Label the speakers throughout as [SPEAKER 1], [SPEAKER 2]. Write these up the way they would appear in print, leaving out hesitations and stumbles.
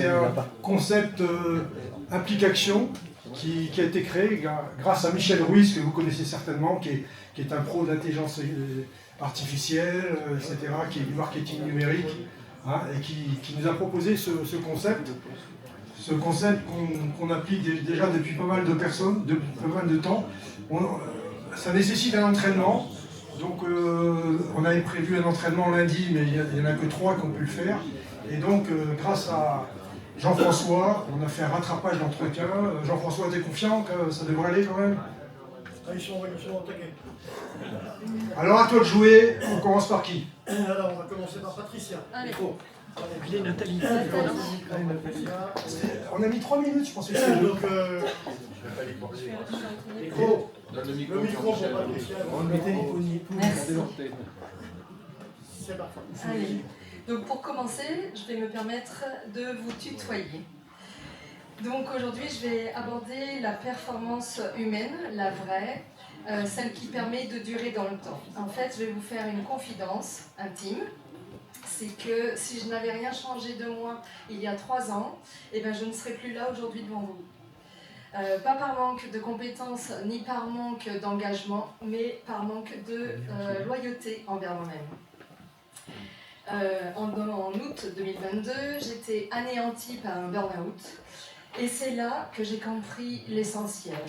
[SPEAKER 1] C'est un concept application qui a été créé grâce à Michel Ruiz, que vous connaissez certainement, qui est un pro de l'intelligence artificielle, etc., qui est du marketing numérique, hein, et qui nous a proposé ce concept qu'on applique déjà depuis pas mal de personnes, depuis pas mal de temps. Ça nécessite un entraînement, donc on avait prévu un entraînement lundi, mais il n'y en a que 3 qui ont pu le faire. Et donc, grâce à Jean-François, on a fait un rattrapage d'entretien. Jean-François, t'es confiant que ça devrait aller quand même?
[SPEAKER 2] Ils sont au taquet.
[SPEAKER 1] Alors à toi de jouer, on commence par qui?
[SPEAKER 2] Alors on va commencer par Patricia.
[SPEAKER 3] Allez.
[SPEAKER 2] Il est Nathalie.
[SPEAKER 1] On a mis 3 minutes, je pensais que
[SPEAKER 2] Donc,
[SPEAKER 1] micro.
[SPEAKER 2] le micro pour Patricia.
[SPEAKER 3] Merci.
[SPEAKER 2] C'est parti.
[SPEAKER 3] Allez. Donc pour commencer, je vais me permettre de vous tutoyer. Donc aujourd'hui, je vais aborder la performance humaine, la vraie, celle qui permet de durer dans le temps. En fait, je vais vous faire une confidence intime. C'est que si je n'avais rien changé de moi il y a 3 ans, eh ben je ne serais plus là aujourd'hui devant vous. Pas par manque de compétences ni par manque d'engagement, mais par manque de loyauté envers moi-même. En août 2022, j'étais anéantie par un burn-out et c'est là que j'ai compris l'essentiel.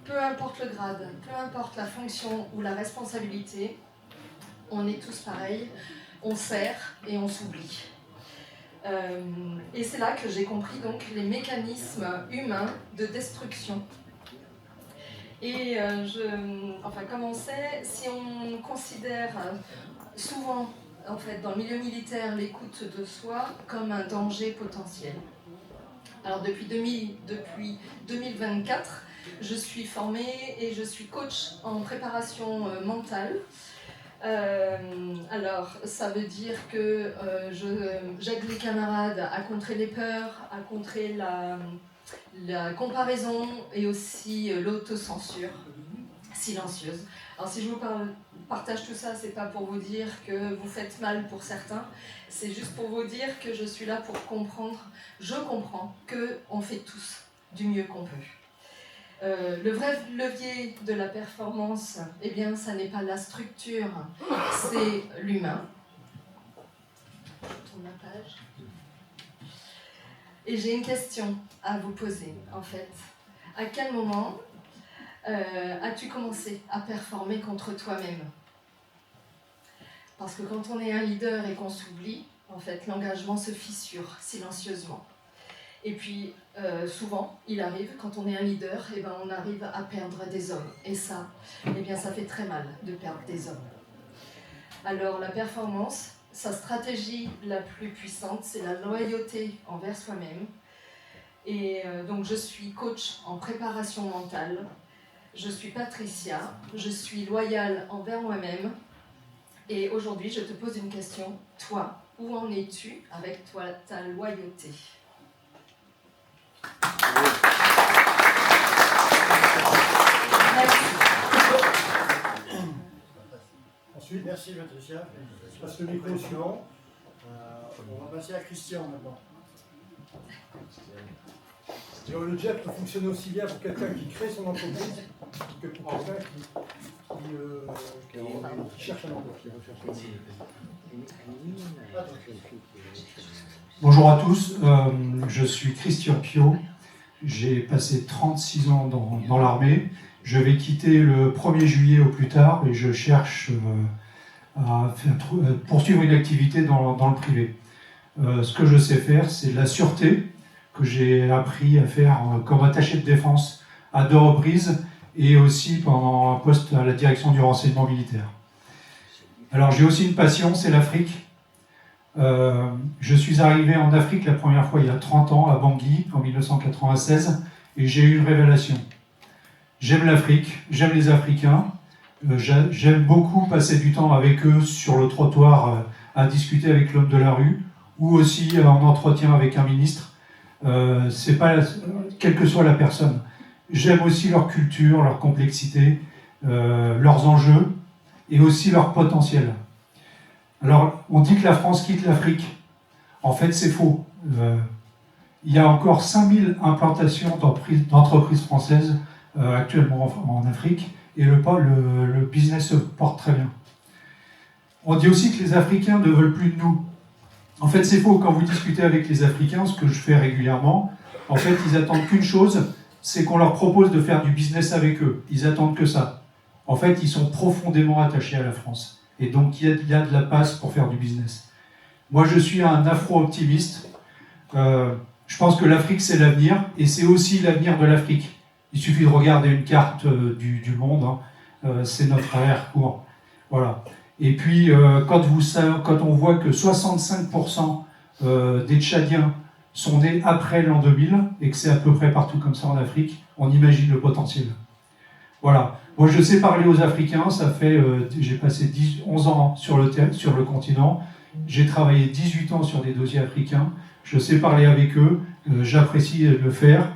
[SPEAKER 3] Peu importe le grade, peu importe la fonction ou la responsabilité, on est tous pareils, on sert et on s'oublie. Et c'est là que j'ai compris donc les mécanismes humains de destruction. Et comme on sait, si on considère souvent en fait, dans le milieu militaire, l'écoute de soi comme un danger potentiel. Alors depuis 2024, je suis formée et je suis coach en préparation mentale. Alors ça veut dire que j'aide les camarades à contrer les peurs, à contrer la comparaison et aussi l'autocensure silencieuse. Alors si je vous partage tout ça, c'est pas pour vous dire que vous faites mal pour certains, c'est juste pour vous dire que je suis là pour comprendre, je comprends qu'on fait tous du mieux qu'on peut. Le vrai levier de la performance, eh bien, ça n'est pas la structure, c'est l'humain. Je tourne la page. Et j'ai une question à vous poser, en fait. À quel moment as-tu commencé à performer contre toi-même? Parce que quand on est un leader et qu'on s'oublie, en fait, l'engagement se fissure silencieusement. Et puis, souvent, il arrive, quand on est un leader, eh ben, on arrive à perdre des hommes. Et ça, eh bien, ça fait très mal de perdre des hommes. Alors, la performance, sa stratégie la plus puissante, c'est la loyauté envers soi-même. Et donc, je suis coach en préparation mentale. Je suis Patricia, je suis loyale envers moi-même. Et aujourd'hui, je te pose une question. Toi, où en es-tu avec ta loyauté ?
[SPEAKER 2] Ensuite, merci Patricia. Je passe le micro suivant. On va passer à Christian maintenant.
[SPEAKER 1] Le jet peut fonctionner aussi bien pour quelqu'un qui crée son entreprise que pour quelqu'un qui cherche un emploi.
[SPEAKER 4] Bonjour à tous, je suis Christian Piot, j'ai passé 36 ans dans l'armée. Je vais quitter le 1er juillet au plus tard et je cherche à poursuivre une activité dans le privé. Ce que je sais faire, c'est la sûreté, que j'ai appris à faire comme attaché de défense à 2 reprises et aussi pendant un poste à la direction du renseignement militaire. Alors j'ai aussi une passion, c'est l'Afrique. Je suis arrivé en Afrique la première fois il y a 30 ans à Bangui en 1996 et j'ai eu une révélation. J'aime l'Afrique, j'aime les Africains, j'aime beaucoup passer du temps avec eux sur le trottoir à discuter avec l'homme de la rue ou aussi en entretien avec un ministre. C'est pas quelle que soit la personne. J'aime aussi leur culture, leur complexité, leurs enjeux et aussi leur potentiel. Alors, on dit que la France quitte l'Afrique. En fait, c'est faux. Il y a encore 5000 implantations d'entreprises françaises actuellement en Afrique, et le business se porte très bien. On dit aussi que les Africains ne veulent plus de nous. En fait, c'est faux. Quand vous discutez avec les Africains, ce que je fais régulièrement, en fait, ils attendent qu'une chose, c'est qu'on leur propose de faire du business avec eux. Ils attendent que ça. En fait, ils sont profondément attachés à la France. Et donc, il y a de la place pour faire du business. Moi, je suis un afro-optimiste. Je pense que l'Afrique, c'est l'avenir, et c'est aussi l'avenir de l'Afrique. Il suffit de regarder une carte du monde, hein. C'est notre arrière-cour. Voilà. Et puis, quand on voit que 65% des Tchadiens sont nés après l'an 2000, et que c'est à peu près partout comme ça en Afrique, on imagine le potentiel. Voilà. Moi, je sais parler aux Africains, j'ai passé 11 ans sur le continent, j'ai travaillé 18 ans sur des dossiers africains, je sais parler avec eux, j'apprécie le faire,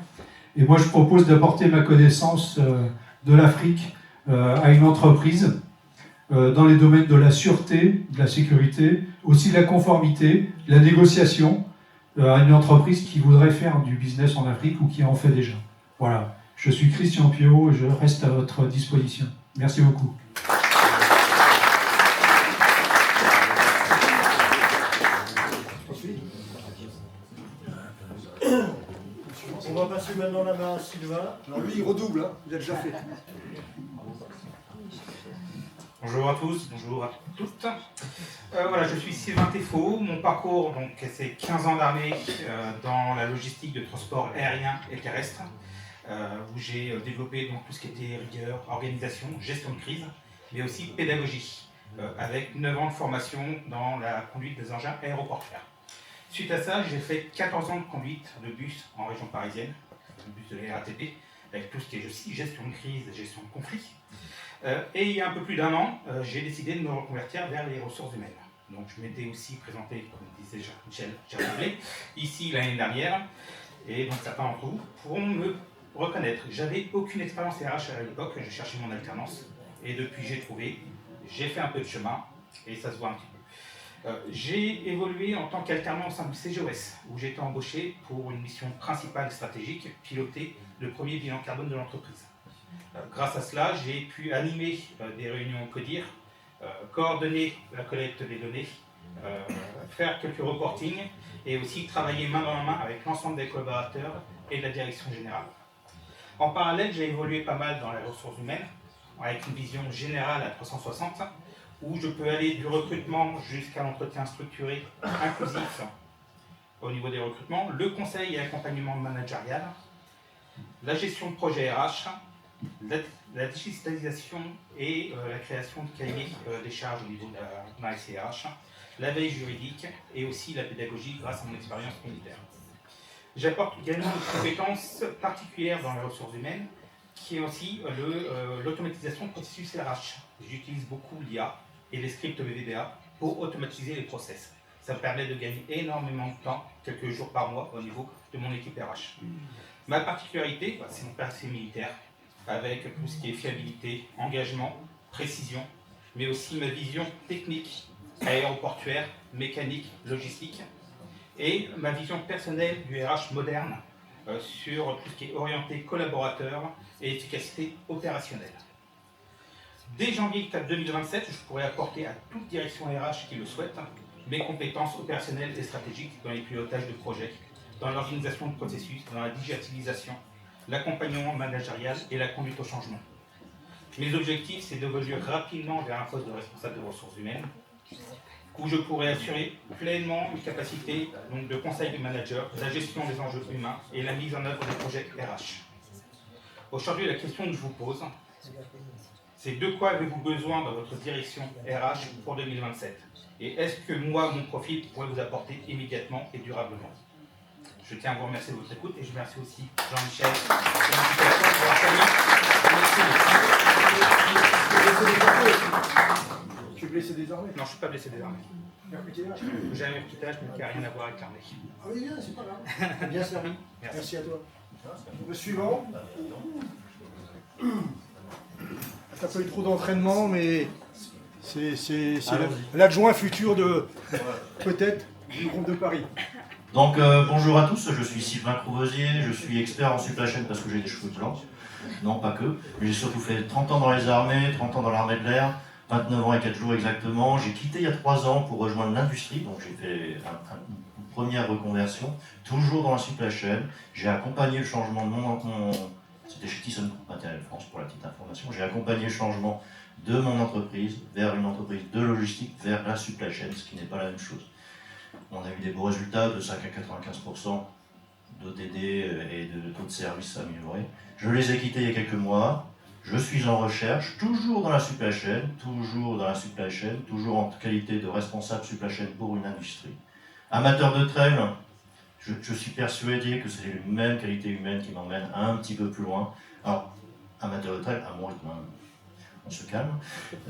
[SPEAKER 4] et moi, je propose d'apporter ma connaissance de l'Afrique à une entreprise dans les domaines de la sûreté, de la sécurité, aussi de la conformité, de la négociation, à une entreprise qui voudrait faire du business en Afrique ou qui en fait déjà. Voilà. Je suis Christian Piot et je reste à votre disposition. Merci beaucoup.
[SPEAKER 2] On va passer maintenant la main à Sylvain.
[SPEAKER 5] Alors lui, il redouble, hein. Il a déjà fait.
[SPEAKER 6] Bonjour à tous, bonjour à toutes. Voilà, je suis Sylvain Théfault. Mon parcours, c'est 15 ans d'armée dans la logistique de transport aérien et terrestre, où j'ai développé tout ce qui était rigueur, organisation, gestion de crise, mais aussi pédagogie, avec 9 ans de formation dans la conduite des engins aéroportuaires. Suite à ça, j'ai fait 14 ans de conduite de bus en région parisienne, le bus de la RATP, avec tout ce qui est aussi gestion de crise, gestion de conflit. Et il y a un peu plus d'un an, j'ai décidé de me reconvertir vers les ressources humaines. Donc je m'étais aussi présenté, comme disait Jean-Michel Charlet, ici l'année dernière, et donc certains d'entre vous pourront me reconnaître. J'avais aucune expérience RH à l'époque, je cherchais mon alternance, et depuis j'ai trouvé, j'ai fait un peu de chemin, et ça se voit un petit peu. J'ai évolué en tant qu'alternant au sein du CGOS, où j'ai été embauché pour une mission principale stratégique, piloter le premier bilan carbone de l'entreprise. Grâce à cela, j'ai pu animer des réunions au CODIR, coordonner la collecte des données, faire quelques reportings et aussi travailler main dans la main avec l'ensemble des collaborateurs et de la direction générale. En parallèle, j'ai évolué pas mal dans les ressources humaines, avec une vision générale à 360, où je peux aller du recrutement jusqu'à l'entretien structuré, inclusif au niveau des recrutements, le conseil et accompagnement managérial, la gestion de projet RH, la digitalisation et la création de cahiers des charges au niveau de la SCRH, la veille juridique et aussi la pédagogie grâce à mon expérience militaire. J'apporte également une compétence particulière dans les ressources humaines qui est aussi l'automatisation de processus RH. J'utilise beaucoup l'IA et les scripts VBA pour automatiser les process. Ça me permet de gagner énormément de temps, quelques jours par mois au niveau de mon équipe RH. Ma particularité, c'est mon passé militaire, avec tout ce qui est fiabilité, engagement, précision, mais aussi ma vision technique, aéroportuaire, mécanique, logistique, et ma vision personnelle du RH moderne sur tout ce qui est orienté collaborateur et efficacité opérationnelle. Dès janvier 2027, je pourrai apporter à toute direction RH qui le souhaite mes compétences opérationnelles et stratégiques dans les pilotages de projets, dans l'organisation de processus, dans la digitalisation, l'accompagnement managérial et la conduite au changement. Mes objectifs, c'est d'évoluer rapidement vers un poste de responsable de ressources humaines, où je pourrai assurer pleinement une capacité de conseil de manager, la gestion des enjeux humains et la mise en œuvre des projets RH. Aujourd'hui, la question que je vous pose, c'est de quoi avez-vous besoin dans votre direction RH pour 2027 ? Et est-ce que moi, mon profil, pourrait vous apporter immédiatement et durablement ? Je tiens à vous remercier de votre écoute et je remercie aussi Jean-Michel de l'invitation pour
[SPEAKER 5] Tu es blessé désormais?
[SPEAKER 6] Non, je ne suis pas blessé désormais. J'ai un petit âge, mais qui n'a rien à voir avec l'armée.
[SPEAKER 5] Ah oui, c'est pas grave. Bien servi. Merci à toi.
[SPEAKER 1] Le suivant. T'as pas eu trop d'entraînement, mais c'est l'adjoint futur de, peut-être, du groupe de Paris.
[SPEAKER 7] Donc bonjour à tous, je suis Sylvain Crouvosier, je suis expert en supply chain parce que j'ai des cheveux blancs, non pas que, mais j'ai surtout fait 30 ans dans les armées, 30 ans dans l'armée de l'air, 29 ans et 4 jours exactement. J'ai quitté il y a 3 ans pour rejoindre l'industrie, donc j'ai fait une première reconversion, toujours dans la supply chain. J'ai accompagné le changement de mon c'était chez ThyssenKrupp Matériel France pour la petite information, j'ai accompagné le changement de mon entreprise vers une entreprise de logistique, vers la supply chain, ce qui n'est pas la même chose. On a eu des beaux résultats de 5 à 95% d'OTD et de taux de service améliorés. Je les ai quittés il y a quelques mois. Je suis en recherche, toujours dans la supply chain, toujours en qualité de responsable supply chain pour une industrie. Amateur de trail, je suis persuadé que c'est les mêmes qualités humaines qui m'emmènent un petit peu plus loin. Alors, amateur de trail, à moi, on se calme,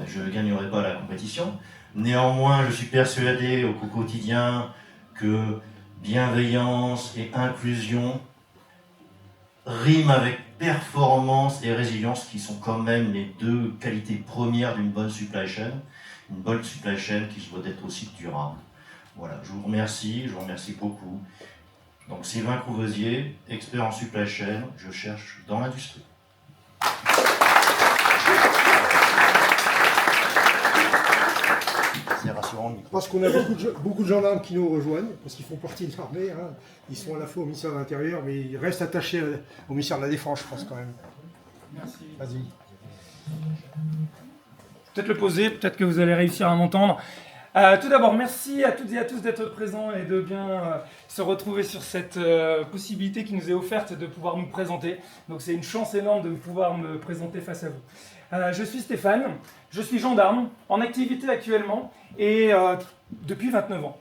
[SPEAKER 7] je ne gagnerai pas la compétition. Néanmoins, je suis persuadé au quotidien que bienveillance et inclusion riment avec performance et résilience, qui sont quand même les deux qualités premières d'une bonne supply chain. Une bonne supply chain qui se doit être aussi durable. Voilà, je vous remercie beaucoup. Donc Sylvain Crouvosier, expert en supply chain, je cherche dans l'industrie. C'est rassurant.
[SPEAKER 5] Parce qu'on a beaucoup de gendarmes qui nous rejoignent, parce qu'ils font partie de l'armée. Hein. Ils sont à la fois au ministère de l'Intérieur, mais ils restent attachés au ministère de la Défense, je pense quand même.
[SPEAKER 8] Merci.
[SPEAKER 5] Vas-y.
[SPEAKER 8] Peut-être le poser, peut-être que vous allez réussir à m'entendre. Tout d'abord, merci à toutes et à tous d'être présents et de bien se retrouver sur cette possibilité qui nous est offerte de pouvoir nous présenter. Donc c'est une chance énorme de pouvoir me présenter face à vous. Je suis Stéphane, je suis gendarme, en activité actuellement et depuis 29 ans.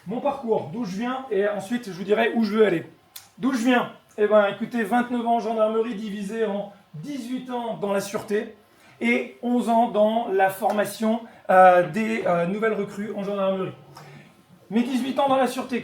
[SPEAKER 8] Mon parcours, d'où je viens, et ensuite je vous dirai où je veux aller. D'où je viens? Eh bien écoutez, 29 ans en gendarmerie divisé en 18 ans dans la sûreté et 11 ans dans la formation des nouvelles recrues en gendarmerie. Mes 18 ans dans la sûreté,